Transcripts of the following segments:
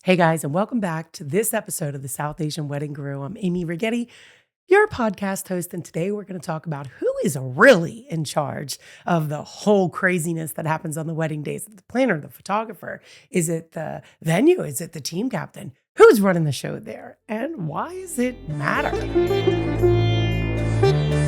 Hey guys, and welcome back to this episode of the South Asian Wedding Groom. I'm Amy Rigetti, your podcast host, and today we're going to talk about who is really in charge of the whole craziness that happens on the wedding days. Is it the planner, the photographer? Is it the venue? Is it the team captain? Who's running the show there? And why does it matter?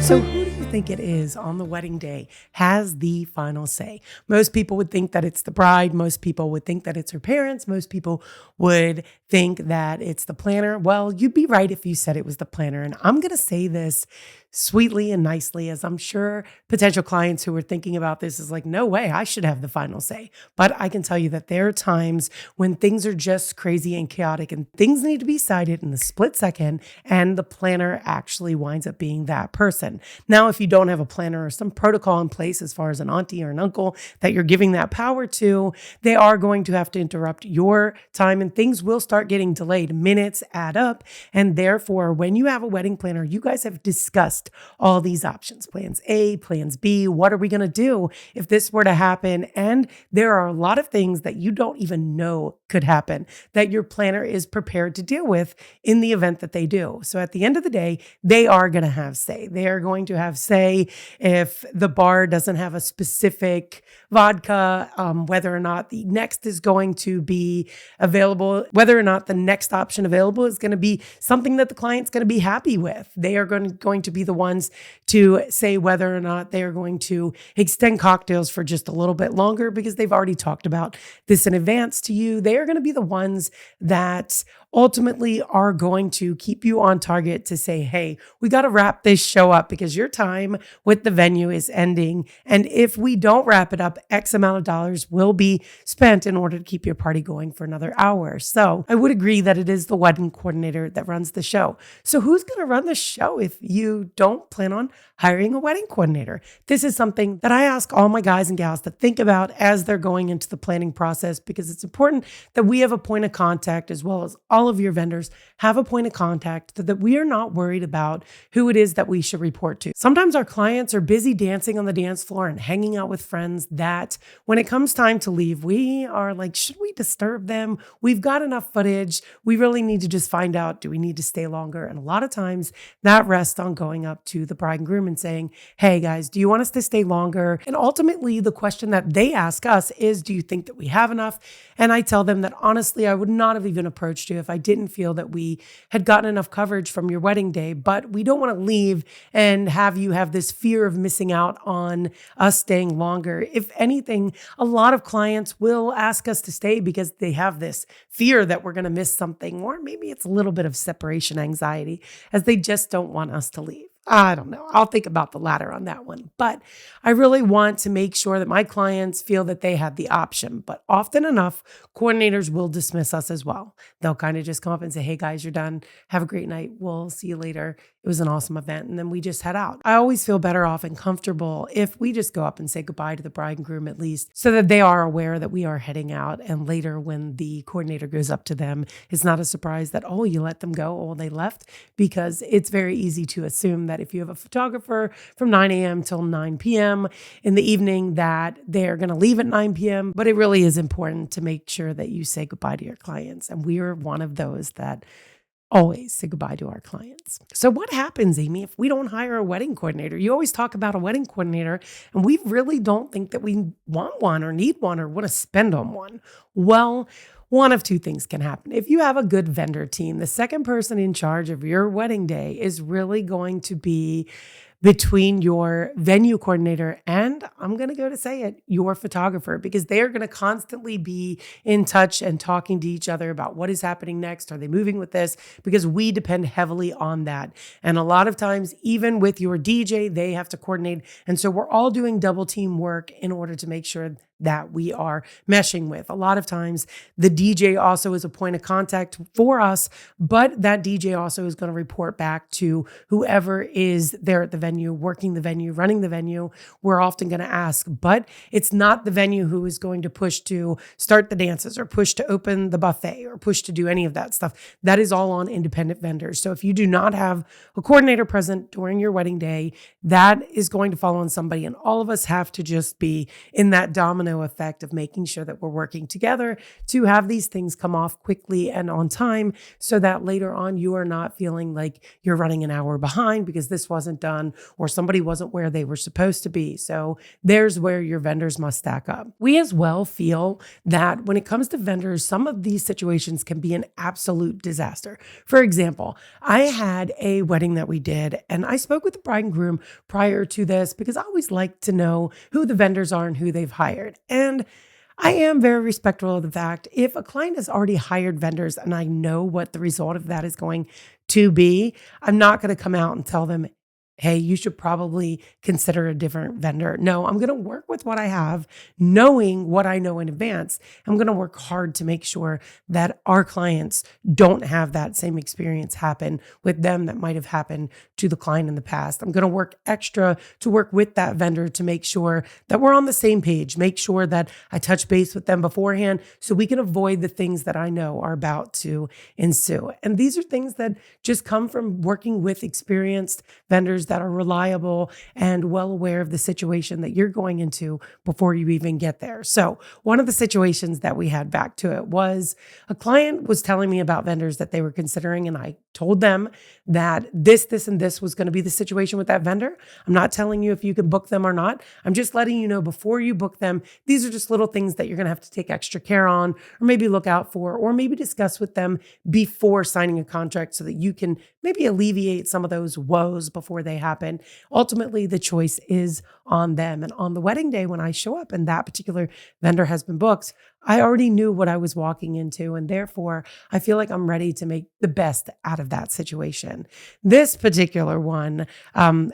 So who do you think it is on the wedding day has the final say? Most people would think that it's the bride. Most people would think that it's her parents. Most people would think that it's the planner. Well, you'd be right if you said it was the planner. And I'm going to say this sweetly and nicely, as I'm sure potential clients who are thinking about this is like, no way, I should have the final say. But I can tell you that there are times when things are just crazy and chaotic and things need to be decided in the split second, and the planner actually winds up being that person. Now, if you don't have a planner or some protocol in place as far as an auntie or an uncle that you're giving that power to, they are going to have to interrupt your time and things will start getting delayed. Minutes add up. And therefore, when you have a wedding planner, you guys have discussed all these options, plans A, plans B. What are we going to do if this were to happen? And there are a lot of things that you don't even know could happen that your planner is prepared to deal with in the event that they do. So at the end of the day, they are going to have say. They are going to have say if the bar doesn't have a specific vodka, whether or not the next is going to be available, whether or not the next option available is going to be something that the client's going to be happy with. They are going to be the ones to say whether or not they are going to extend cocktails for just a little bit longer because they've already talked about this in advance to you. They are going to be the ones that ultimately are going to keep you on target to say, hey, we got to wrap this show up because your time with the venue is ending. And if we don't wrap it up, X amount of dollars will be spent in order to keep your party going for another hour. So I would agree that it is the wedding coordinator that runs the show. So who's going to run the show if you don't plan on hiring a wedding coordinator? This is something that I ask all my guys and gals to think about as they're going into the planning process, because it's important that we have a point of contact, as well as all of your vendors have a point of contact, that we are not worried about who it is that we should report to. Sometimes our clients are busy dancing on the dance floor and hanging out with friends that when it comes time to leave, we are like, should we disturb them? We've got enough footage. We really need to just find out, do we need to stay longer? And a lot of times that rests on going up to the bride and groom and saying, hey guys, do you want us to stay longer? And ultimately the question that they ask us is, do you think that we have enough? And I tell them that honestly, I would not have even approached you if I didn't feel that we had gotten enough coverage from your wedding day, but we don't want to leave and have you have this fear of missing out on us staying longer. If anything, a lot of clients will ask us to stay because they have this fear that we're going to miss something, or maybe it's a little bit of separation anxiety as they just don't want us to leave. I don't know. I'll think about the latter on that one. But I really want to make sure that my clients feel that they have the option. But often enough, coordinators will dismiss us as well. They'll kind of just come up and say, hey guys, you're done. Have a great night. We'll see you later. It was an awesome event. And then we just head out. I always feel better off and comfortable if we just go up and say goodbye to the bride and groom at least, so that they are aware that we are heading out. And later when the coordinator goes up to them, it's not a surprise that, oh, you let them go. Oh, they left, because it's very easy to assume that if you have a photographer from 9 a.m. till 9 p.m. in the evening, that they're going to leave at 9 p.m. But it really is important to make sure that you say goodbye to your clients. And we are one of those that always say goodbye to our clients. So what happens, Amy, if we don't hire a wedding coordinator? You always talk about a wedding coordinator, and we really don't think that we want one or need one or want to spend on one. Well, one of two things can happen. If you have a good vendor team, the second person in charge of your wedding day is really going to be between your venue coordinator and, I'm going to go to say it, your photographer, because they're going to constantly be in touch and talking to each other about what is happening next. Are they moving with this? Because we depend heavily on that. And a lot of times, even with your DJ, they have to coordinate. And so we're all doing double team work in order to make sure that we are meshing with. A lot of times the DJ also is a point of contact for us, but that DJ also is going to report back to whoever is there at the venue, working the venue, running the venue. We're often going to ask, but it's not the venue who is going to push to start the dances or push to open the buffet or push to do any of that stuff. That is all on independent vendors. So if you do not have a coordinator present during your wedding day, that is going to fall on somebody, and all of us have to just be in that domino domino effect of making sure that we're working together to have these things come off quickly and on time so that later on you are not feeling like you're running an hour behind because this wasn't done or somebody wasn't where they were supposed to be. So there's where your vendors must stack up. We as well feel that when it comes to vendors, some of these situations can be an absolute disaster. For example, I had a wedding that we did, and I spoke with the bride and groom prior to this because I always like to know who the vendors are and who they've hired. And I am very respectful of the fact if a client has already hired vendors and I know what the result of that is going to be, I'm not going to come out and tell them, hey, you should probably consider a different vendor. No, I'm going to work with what I have, knowing what I know in advance. I'm going to work hard to make sure that our clients don't have that same experience happen with them that might have happened to the client in the past. I'm going to work extra to work with that vendor to make sure that we're on the same page, make sure that I touch base with them beforehand so we can avoid the things that I know are about to ensue. And these are things that just come from working with experienced vendors that are reliable and well aware of the situation that you're going into before you even get there. So one of the situations that we had, back to it, was a client was telling me about vendors that they were considering, and I told them that this, and this was going to be the situation with that vendor. I'm not telling you if you can book them or not. I'm just letting you know before you book them, these are just little things that you're going to have to take extra care on, or maybe look out for, or maybe discuss with them before signing a contract so that you can maybe alleviate some of those woes before they happen. Ultimately, the choice is on them. And on the wedding day, when I show up and that particular vendor has been booked, I already knew what I was walking into, and therefore I feel like I'm ready to make the best out of that situation. This particular one,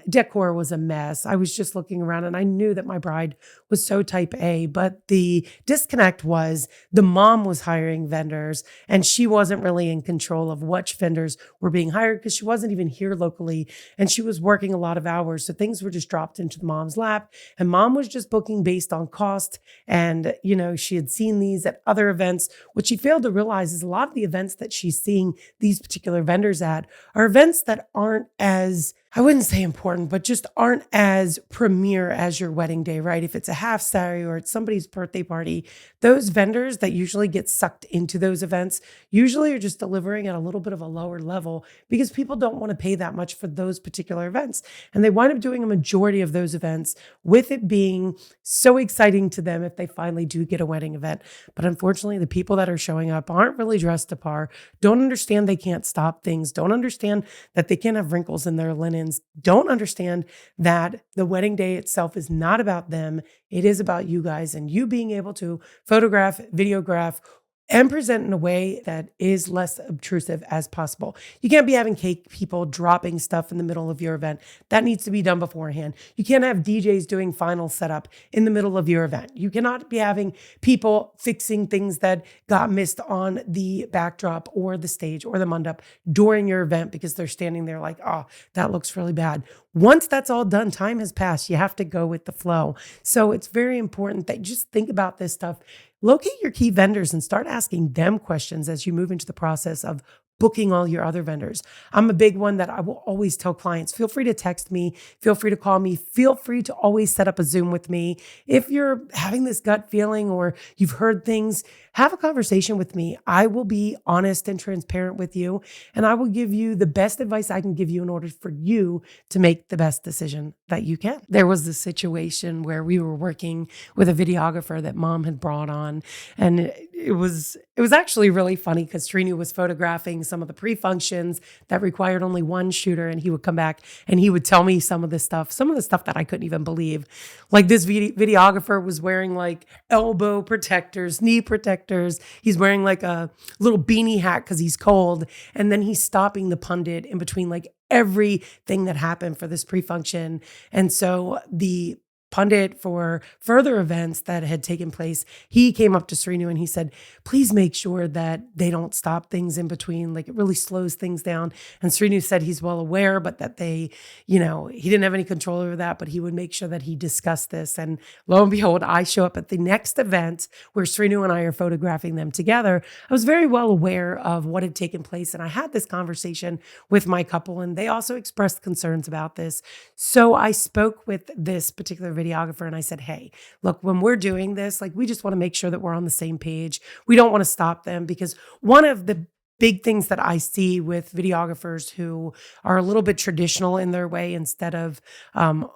decor was a mess. I was just looking around and I knew that my bride was so type A, but the disconnect was the mom was hiring vendors and she wasn't really in control of which vendors were being hired because she wasn't even here locally and she was working a lot of hours. So things were just dropped into the mom's lap, and mom was just booking based on cost. And, she had seen these at other events. What she failed to realize is a lot of the events that she's seeing these particular vendors at are events that aren't as, I wouldn't say important, but just aren't as premier as your wedding day, right? If it's a half saree or it's somebody's birthday party, those vendors that usually get sucked into those events usually are just delivering at a little bit of a lower level because people don't want to pay that much for those particular events. And they wind up doing a majority of those events with it being so exciting to them if they finally do get a wedding event. But unfortunately, the people that are showing up aren't really dressed to par, don't understand they can't stop things, don't understand that they can't have wrinkles in their linens, don't understand that the wedding day itself is not about them. It is about you guys and you being able to photograph, videograph, and present in a way that is less obtrusive as possible. You can't be having cake people dropping stuff in the middle of your event. That needs to be done beforehand. You can't have DJs doing final setup in the middle of your event. You cannot be having people fixing things that got missed on the backdrop or the stage or the mandap during your event because they're standing there like, oh, that looks really bad. Once that's all done, time has passed. You have to go with the flow. So it's very important that you just think about this stuff. Locate your key vendors and start asking them questions as you move into the process of booking all your other vendors. I'm a big one that I will always tell clients, feel free to text me, feel free to call me, feel free to always set up a Zoom with me. If you're having this gut feeling or you've heard things, have a conversation with me. I will be honest and transparent with you, and I will give you the best advice I can give you in order for you to make the best decision that you can. There was this situation where we were working with a videographer that mom had brought on, and it was actually really funny because Srinu was photographing some of the pre-functions that required only one shooter, and he would come back and he would tell me some of the stuff that I couldn't even believe. Like this videographer was wearing like elbow protectors, knee protectors. He's wearing like a little beanie hat because he's cold. And then he's stopping the pundit in between like everything that happened for this pre-function. And so the pundit for further events that had taken place, he came up to Srinu and he said, please make sure that they don't stop things in between. Like it really slows things down. And Srinu said he's well aware, but that he didn't have any control over that, but he would make sure that he discussed this. And lo and behold, I show up at the next event where Srinu and I are photographing them together. I was very well aware of what had taken place. And I had this conversation with my couple, and they also expressed concerns about this. So I spoke with this particular videographer and I said, hey, look, when we're doing this, like, we just want to make sure that we're on the same page. We don't want to stop them, because one of the big things that I see with videographers who are a little bit traditional in their way instead of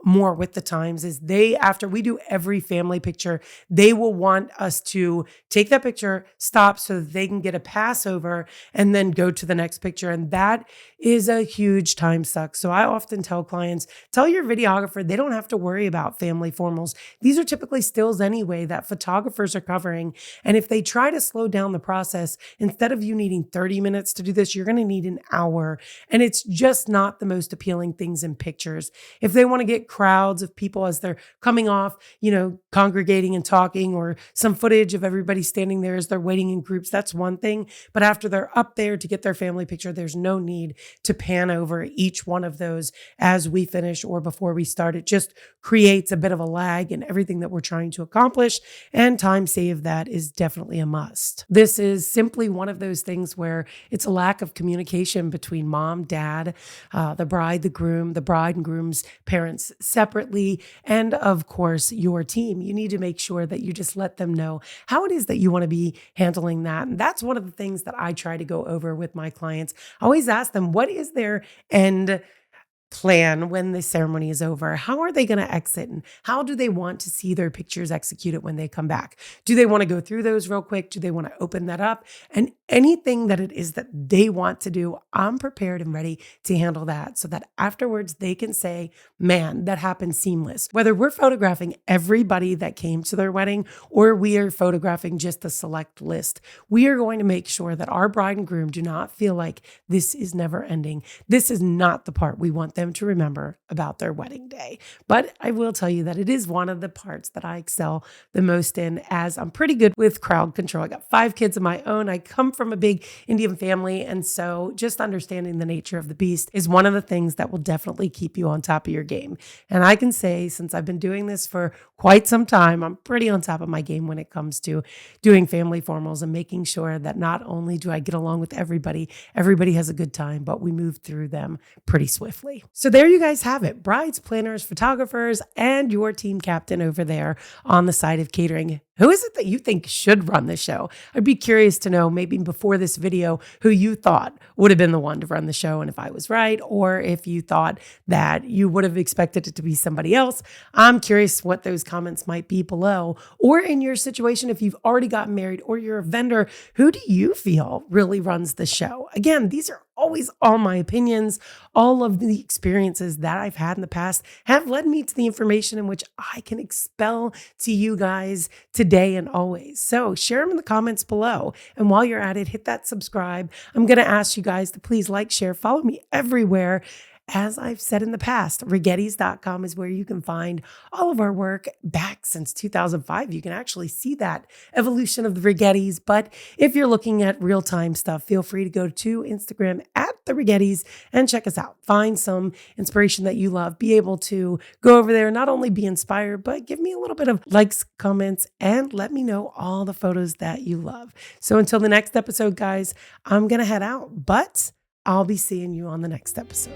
more with the times is after we do every family picture, they will want us to take that picture, stop so that they can get a pass over and then go to the next picture. And that is a huge time suck. So I often tell clients, tell your videographer they don't have to worry about family formals. These are typically stills anyway that photographers are covering. And if they try to slow down the process, instead of you needing 30 minutes to do this, you're going to need an hour. And it's just not the most appealing things in pictures. If they want to get crowds of people as they're coming off, congregating and talking, or some footage of everybody standing there as they're waiting in groups, that's one thing. But after they're up there to get their family picture, there's no need to pan over each one of those as we finish or before we start. It just creates a bit of a lag in everything that we're trying to accomplish, and time save that is definitely a must. This is simply one of those things where it's a lack of communication between mom, dad, the bride, the groom, the bride and groom's parents separately, and of course, your team. You need to make sure that you just let them know how it is that you want to be handling that. And that's one of the things that I try to go over with my clients. I always ask them, what is their end plan when the ceremony is over? How are they going to exit, and how do they want to see their pictures executed when they come back? Do they want to go through those real quick? Do they want to open that up? And anything that it is that they want to do, I'm prepared and ready to handle that so that afterwards they can say, man, that happened seamless. Whether we're photographing everybody that came to their wedding or we are photographing just a select list, we are going to make sure that our bride and groom do not feel like this is never ending. This is not the part we want them to remember about their wedding day. But I will tell you that it is one of the parts that I excel the most in, as I'm pretty good with crowd control. I got 5 kids of my own. I come from a big Indian family. And so just understanding the nature of the beast is one of the things that will definitely keep you on top of your game. And I can say, since I've been doing this for quite some time, I'm pretty on top of my game when it comes to doing family formals and making sure that not only do I get along with everybody has a good time, but we move through them pretty swiftly. So there you guys have it. Brides, planners, photographers, and your team captain over there on the side of catering. Who is it that you think should run the show? I'd be curious to know, maybe before this video, who you thought would have been the one to run the show, and if I was right, or if you thought that you would have expected it to be somebody else. I'm curious what those comments might be below. Or in your situation, if you've already gotten married or you're a vendor, who do you feel really runs the show? Again, these are always all my opinions. All of the experiences that I've had in the past have led me to the information in which I can expel to you guys today and always. So share them in the comments below. And while you're at it, hit that subscribe. I'm going to ask you guys to please like, share, follow me everywhere. As I've said in the past, rigettis.com is where you can find all of our work back since 2005. You can actually see that evolution of the Rigettis. But if you're looking at real-time stuff, feel free to go to Instagram at the Rigettis and check us out. Find some inspiration that you love. Be able to go over there, not only be inspired, but give me a little bit of likes, comments, and let me know all the photos that you love. So until the next episode, guys, I'm going to head out, but I'll be seeing you on the next episode.